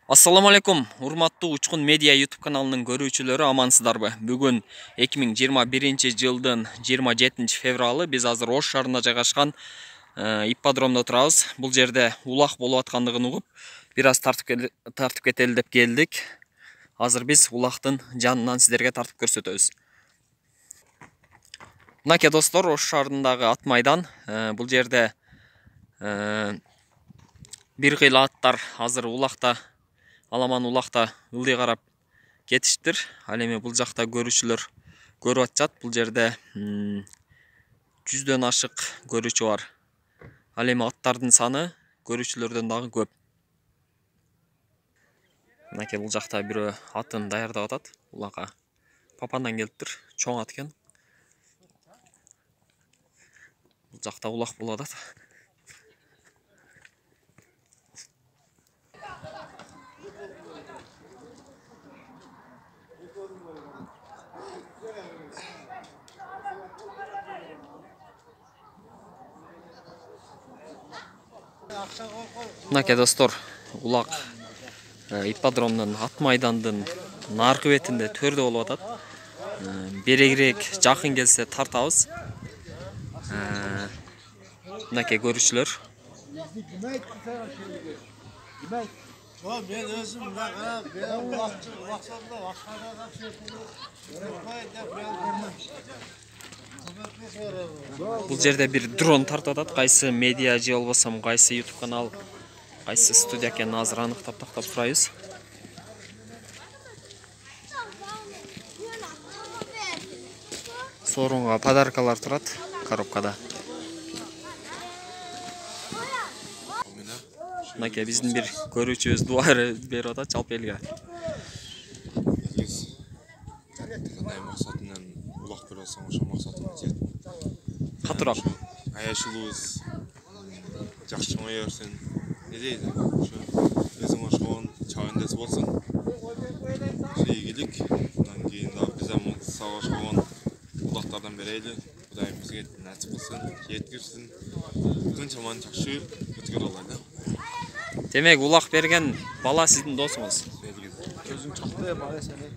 Assalamu alaikum, урматтуу Учкун Медиа YouTube каналынын көрүүчүлөрү, амансыздарбы? Бүгүн 2021 жылдын 27 февралы биз азыр Ош шаарында жайгашкан ипподромдо турабыз. Бул жерде улак болуп аткандыгын угуп, бир аз тартып кетели деп келдик. Азыр биз улактын жанынан сиздерге тартып көрсөтөбүз. Мынакей достор, Ош шаарындагы ат майдан. Бул жерде бир кыйла аттар азыр улакта, аламан улакта ылдый карап кетиштир. Ал эми бул жакта көрүүчүлөр көрүп атышат. Бул жерде 100дөн ашык көрүүчү бар. Ал эми аттардын саны көрүүчүлөрдөн дагы көп. Мынакей бул жакта бирөө атын даярдап атат. Улакка папандан келиптир. Чоң ат экен. Бул жакта улак болуп атат. Мынакей достор, улак ипподромдун ат майдандын наркы бетинде төрдө болуп атат. Берегирээк жакын келсе тартабыз. Мынакей көрүүчүлөр. Ben özüm de ben ulaşsam da başkalarına Бул жерде бир дрон тартып атат. Кайсы медиа же болбосо кайсы YouTube канал, кайсы студия экенин азыр аныктап тактап сурайбыз. Сорунга подаркалар турат коробкада. Мынакей биздин бир көрүүчүбүз дуа берип атат жалпы элге. Кандай максатынан улак берип атсаң, ошо максатыңа жет. Катыраак. Аяшылыбыз жакшы чоңое берсин. Не дейди? Ошо өзүң ошогон чабандасы болсун. Ийгилик. Андан кийин дагы биз сага ошогон улактардан берели. Кудайым бизге насип кылсын, жеткирсин. Бүтүн чаманы жакшы өткөрө алайлы. Демек, улак берген бала сиздин досуңуз. Өзүң чакты бала сени.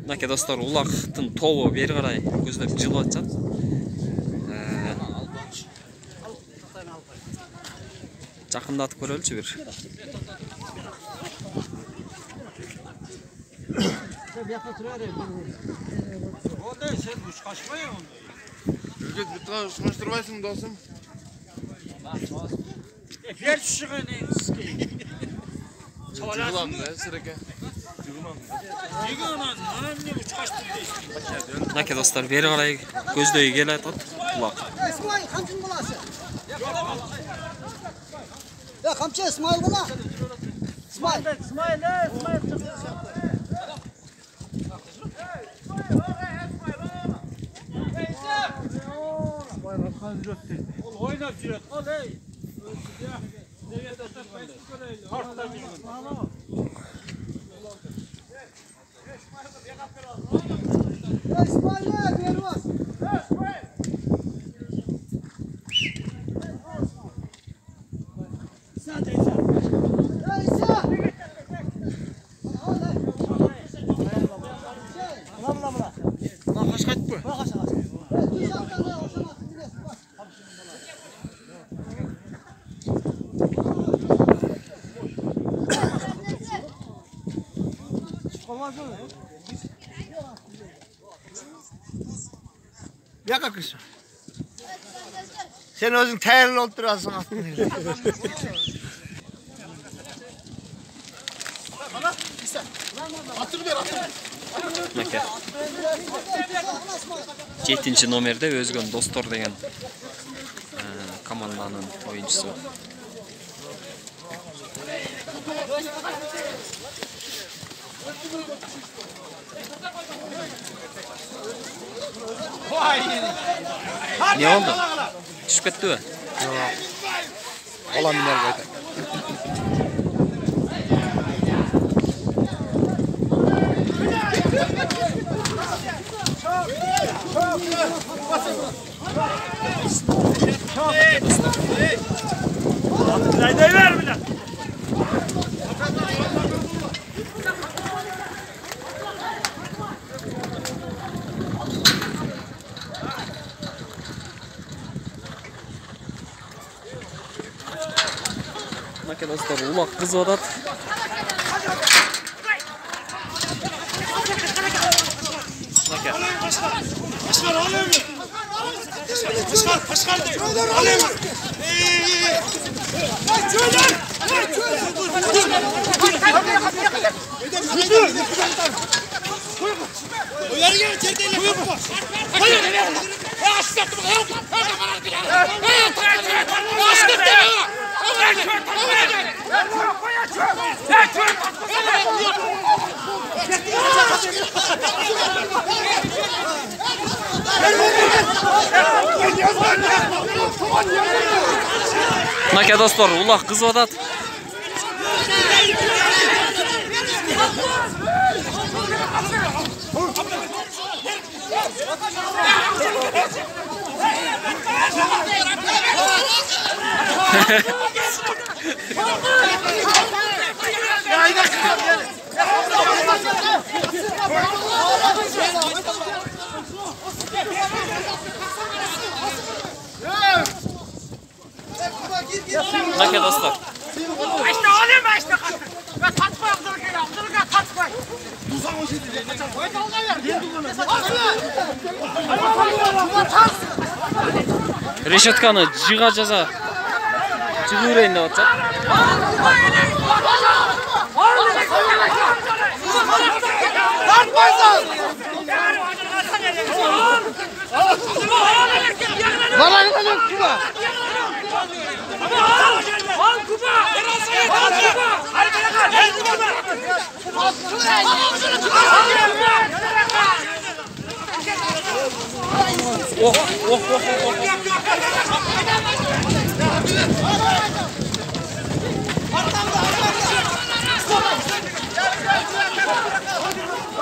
Мынакей достор, улактын тобу бери карай көздөп жылып атышат. Жакындатып көрөлүчү бир. Sen kuş kaçmaya mı? Ülke bir tane uçmaştırmaysın dostum. Ver şu şıkkını. Cıgılan da sıraka. Yıkılan anam ne kuş kaçtı diyorsun. Мынакей достор, бери карай көздөй келе атат улак. İsmail kamçın bulası. Ya kamçı İsmail bula. İsmail. İsmail çıktı. Oynap jirat. Al ey. Ya İsmail ne vermez. Ya İsa. Lan kaç bu? Yaka kızım. Sen özün terli oturasın aslında. Мынакей 7-ci номерде Өзгөн Достор деген команданын оюнчусу. Ne oldu? Düşüp kettibi? Ola miner qayta. Haydi ver bir de. Dostlar, ulaq kızıp atat. Naka dostlar, ulaq kızıp atat. Naka dostlar. İşte oğlum işte kaçtı. Ve tatma Abdülgül'e tatma. Reşetkаны жыға жаза. Жыға өрейін деп атса.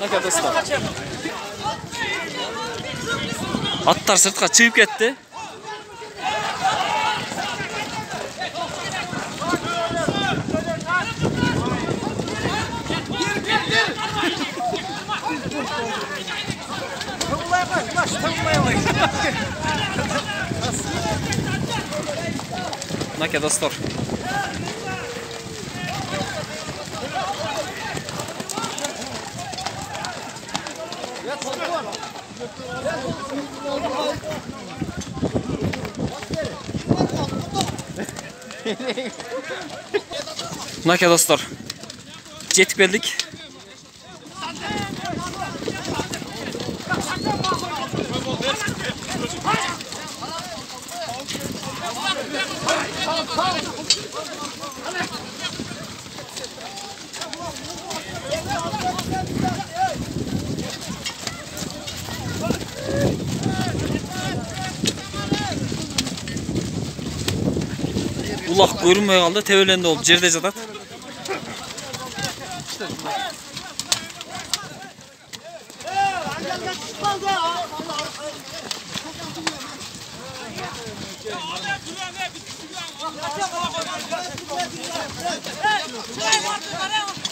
Naka dostlar. Atlar sırtqa çıkıp ketdi. Naka dostlar. Naka dostlar. Jetip geldik. Ulaq görünmey kaldı, tevelendi oldu, jerde jatat.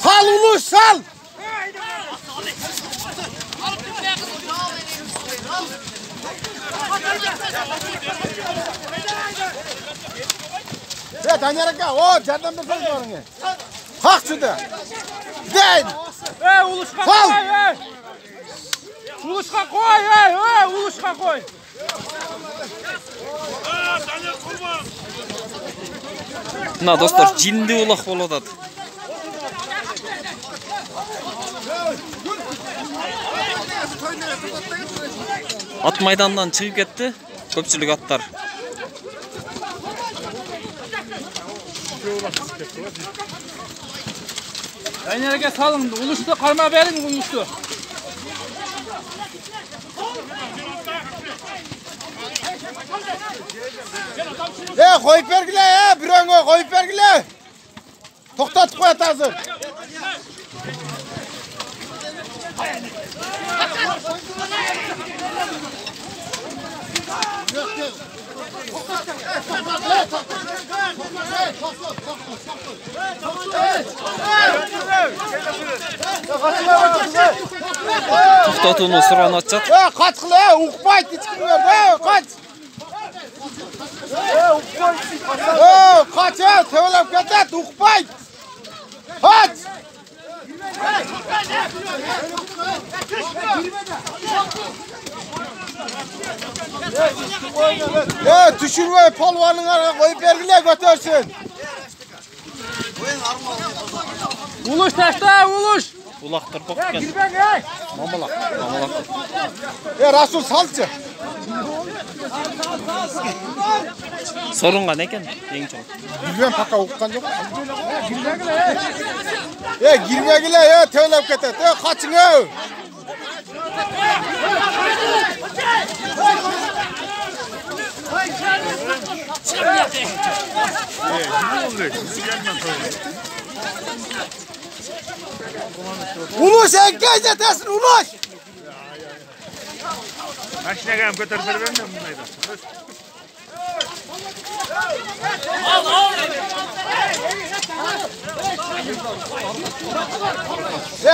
Sal Uluş sal. Ya Danyaraka o candan bir söz var mı? Hak şurada. Değil. Uluşka Sal. koy. Uluşka koy. Uluşka koy. Mına dostlar, jindi ulaq bolup atat. At maydandan çıkıp ketdi. Köpçülük atlar. Nereye salın? Uluştu kalma verin uluştu. Koyup vergile bir ön koyup vergile. Toktatıp koyat hazır. To'xtatuvni suran atacak. Kaç kıla, uqmayt hiç kim var, kaç. Kaç ya, tevelep ketet, ukpay. Kaç. Düşürme palvanın arasına koyup vergile götürsün. Uluş taşta uluş. Ulaktır bak gel. Mamalak. Rasul salçı. Sorunga ne eken? Eng çok. Bilmem paka okukan yok. Girmegile ya tevelep ketet. Kaçın ya. Uluş engel yetesin uluş. Maşine gelip götürüp vermem bundaydı.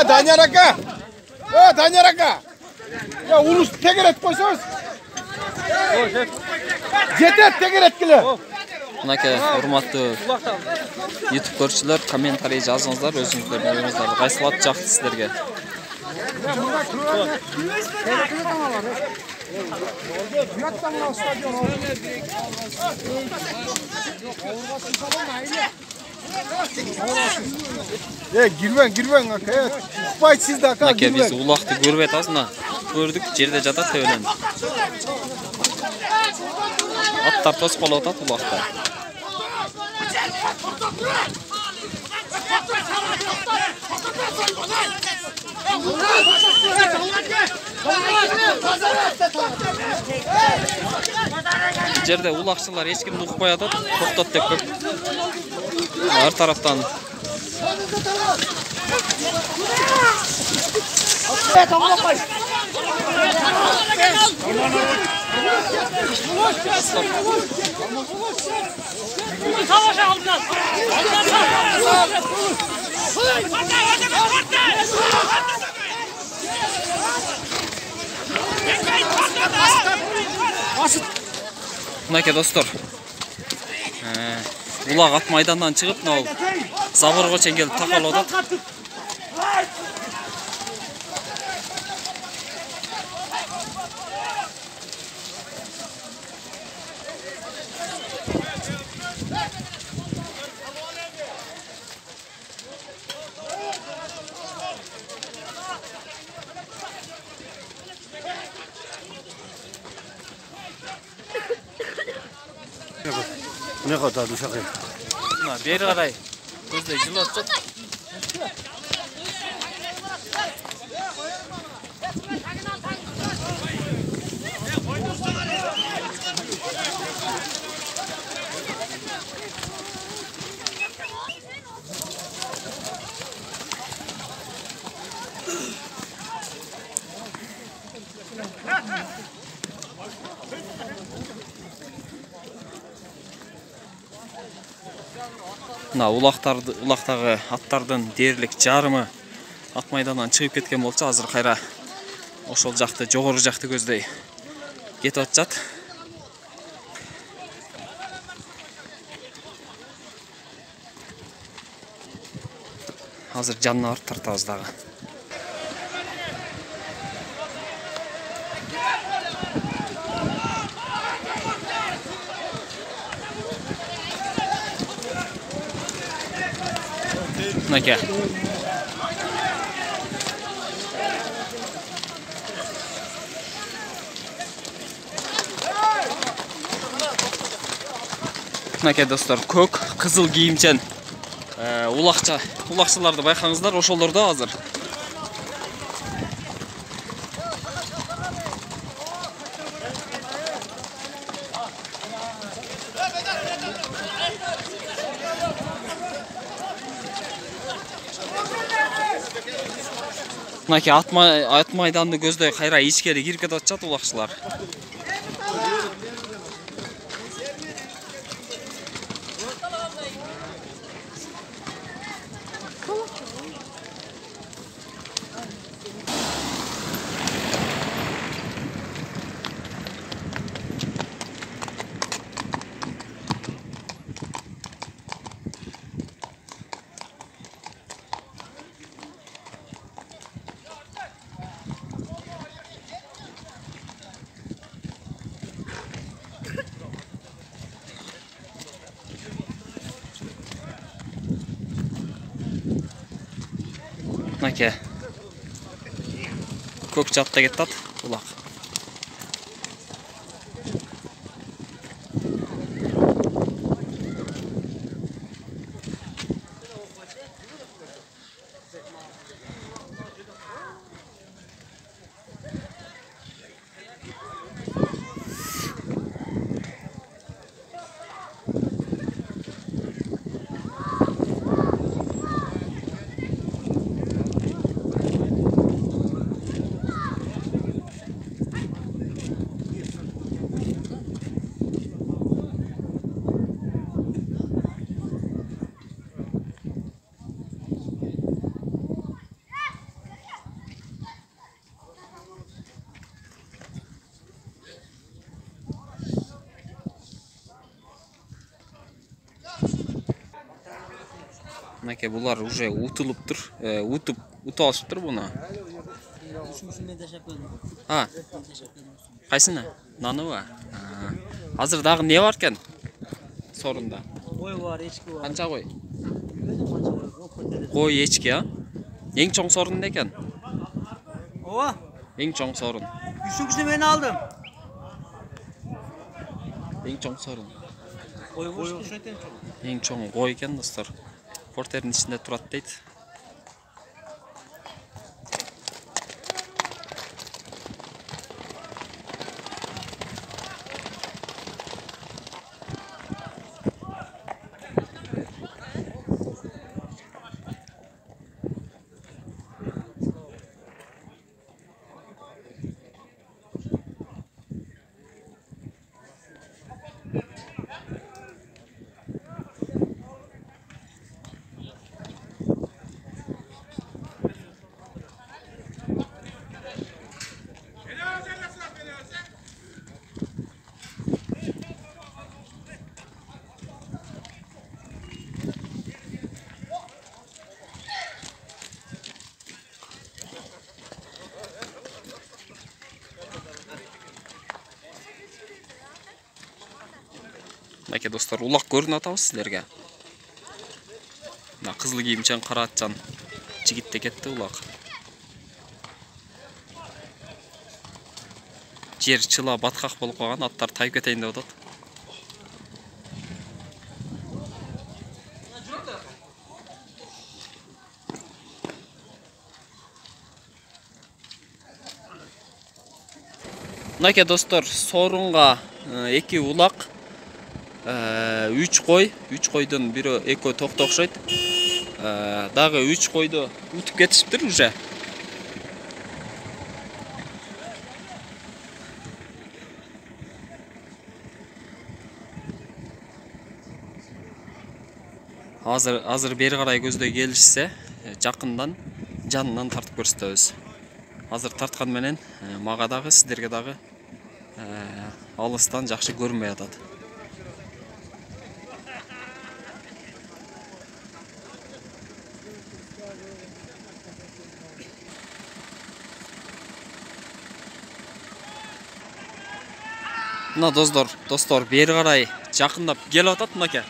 Danyar Aka. Danyar Aka. Uluş tegeret koysanız. Yetet tegeret kile. Mınake урматтуу YouTube көрүүчүлөр комментарий жазыңыздар, өзүңүздөрдүн оюңуздарды кайсыл ат жакты сиздерге. Girmen Aka. Ukpay sizde Aka. Мынакей биз улакты көрүп атабыз, мына көрдүк, жерде жатат тебелен. Аттар тосколоп атат улакта. Жерде улакчылар эч кимди укпай атат, токтот деп көп. Ар тараптан Savaşa aldılar. Мынакей достор. Улак ат майдандан чыгып, мына заборго чейин келип такалып атат. Ne kadar düşük. Mына бери карай көздөй жылып атат. Мына улактагы аттардын дээрлик жарымы ат майдандан чыгып кеткен болчу. Азыр кайра ошол жакты, жогору жакты көздөй кетип атышат. Азыр жанына барып тартабыз дагы. Мынакей. Мынакей достор, көк, кызыл кийимчен улакчыларды байкаңыздар, ошолордо азыр. Мынакей ат майданды көздөй кайра ичкери кирип кетип атышат улакчылар. Мынакей. Көк жатта кетті улақ. Мынакей булар уже утылып тұр. Утып алышып тұр бұны. Қайсыны? Наны ба? Азыр дағы не бар кен? Сорында. Қой бар, ешкі бар. Қанша қой? Қой, ешкі, а? Ең чоң сорын не кен? Ова? Ең чоң сорын. Үшінші мен алдым. Ең чоң сорын. Қой бар, Ең чоң қой кен, достар. Портердің ішінде тұрады дейді. Мынакей достар, улақ көрін атабыз сіздерге. Қызыл киімчен, қара атчан жігітте кетті улақ. Жер чыла батқақ болып қойған, аттар тайып кетейін деп отады. Мынакей достар, сорынға 2 улақ, 3 қой, 3 қойдың бірі екі тоқты оқшайды. Дағы 3 қойды ұтып кетішіптір уже. Азыр бері қарай көзді келішсе, жақындан, жанынан тартып көрсетеміз. Азыр тартқан менен маға дағы, сіздерге дағы алыстан жақшы көрінбей атады. Мына достар, бері қарай жақындап кел атады мынакей.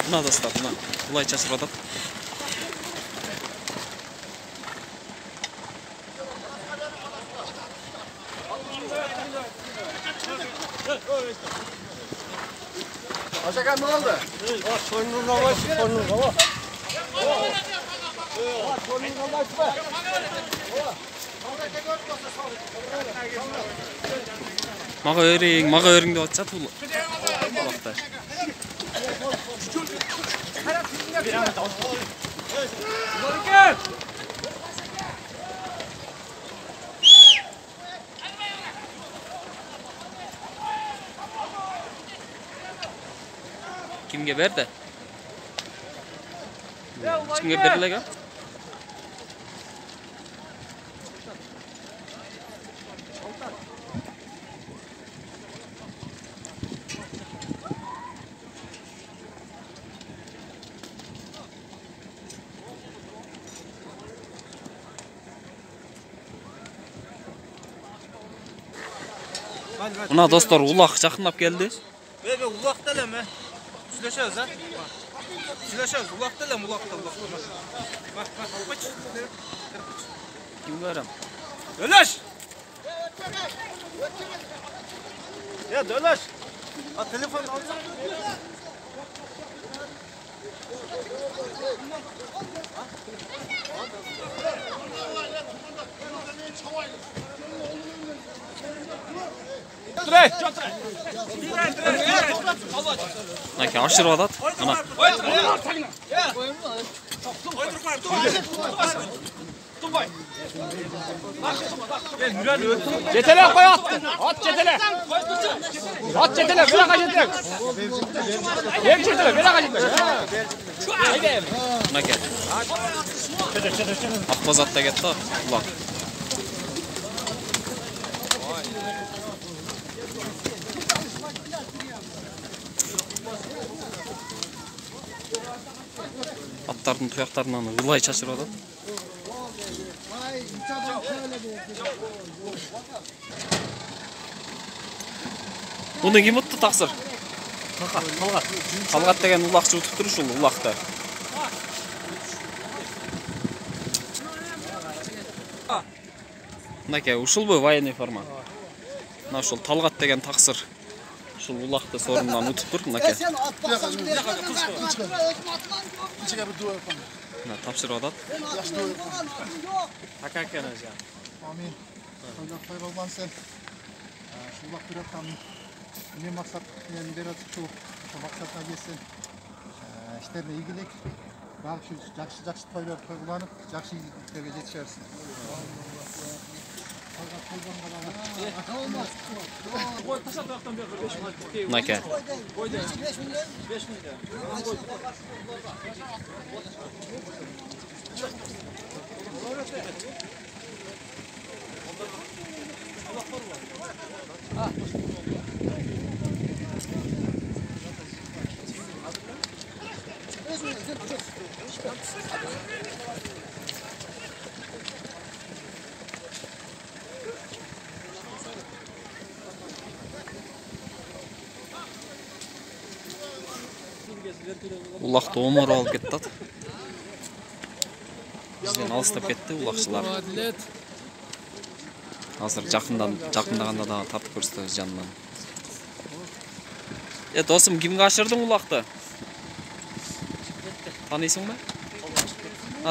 Мына достар, мына бұлай чашыр атады. Aşağı ne oldu? Sonuna baş, sonuna baş. Sonuna baş be. Mağa öring деп атышат бұл уақытта. Kimге berdi? Kimге berilgan? Мына достар, улақ жақындап келді. Улақ делеме. Süleşiyoruz ha. Süleşiyoruz. Ulakta lan ulakta. Bak kaç. Kim görem? Dölaş. Ya dölaş. Ha telefon alsana. Dur. Nake aşırı adat. Ana. Cetele koy at. At cetele. At cetele. Bir dakika cetele. Yem cetele. Bir dakika cetele. Haydi. Nake. Akbazat da gitti. Ulak. Attardın tuyaklarından ılay çaşırı adat. Bunu kim uttu taksır? Kalgat. Kalgat degen ulakçı utup turuş ulu ulakta. Nake ушул bu военный форма. Мына ушул Талгат деген таксыр. Ушул улакты сорундан утуп тур, Наке. Sen at baksan İçine bir dua yapalım. Мына тапшырып атат. Taka ekan o'zi. Amin. Allah hayır olmasın. Şulak bir atam. Ne maksat yani bir atı şu maksatına gelsin. İşlerine ilgilik. Bak şu jakşı toylanıp jakşı ilgiliklere yetişersin. Наке. Улакты омор алып кетти ат. Бизден алыстап кетти улакчылар. Азыр жакындаганда да тартып көрсөтөбүз жанынан. Досум, кимге ашырдың улакты? Таныйсыңбы?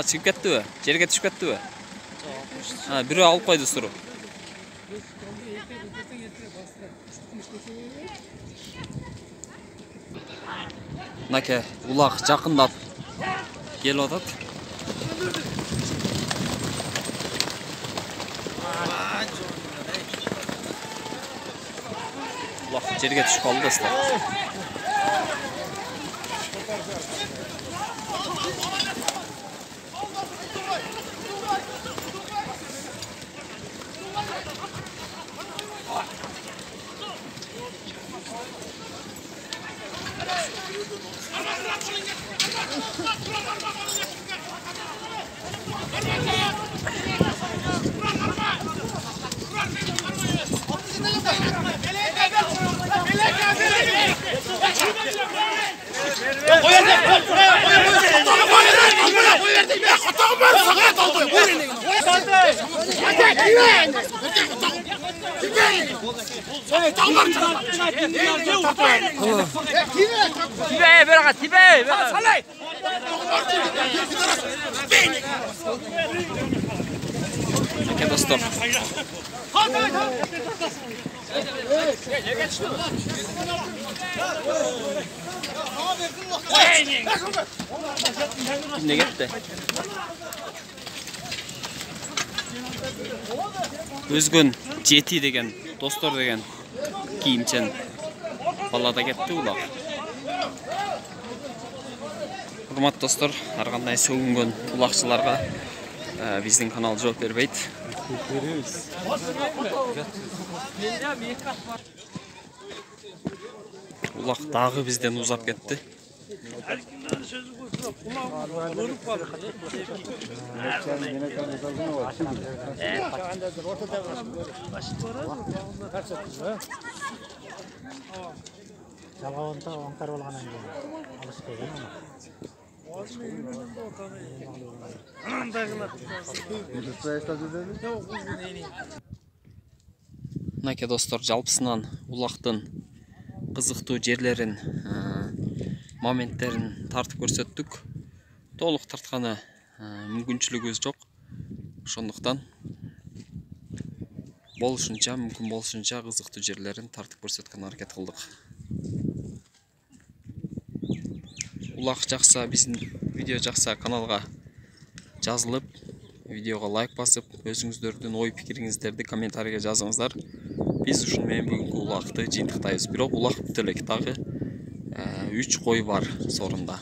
Чыгып кеттиби? Жерге түшүп кеттиби? Бирөө алып койду суру. Наке, улак жакындап келип атат. Улак жерге түшүп калды достор. Naке dostor. Ne gitti? Özgün Jeti деген, dostor деген кийимчен балада кетти улак. Урматтуу достор, ар кандай сөгүнгөн улакчыларга биздин канал жооп бербейт. Улак дагы бизден узап кетти. жалғауында оңтар болғаннан кейін алыс келген Мынакей достор, жалпысынан улактын кызыктуу жерлерин, моменттерин тартып көрсөттүк. Толук тартканы мүмкүнчүлүгүбүз жок. Ошондуктан болушунча, мүмкүн болушунча кызыктуу жерлерин тартып көрсөткөнгө аракет кылдык. Улак жакса, биздин видео жакса, каналга жазылып, видеого лайк басып, өзүңүздөрдүн ой пикириңиздерди комментарийге жазыңыздар. Биз ушуну менен бүгүнкү улакты жыйынтыктайбыз. Бирок улак бүтө элек, дагы 3 кой бар сорунда.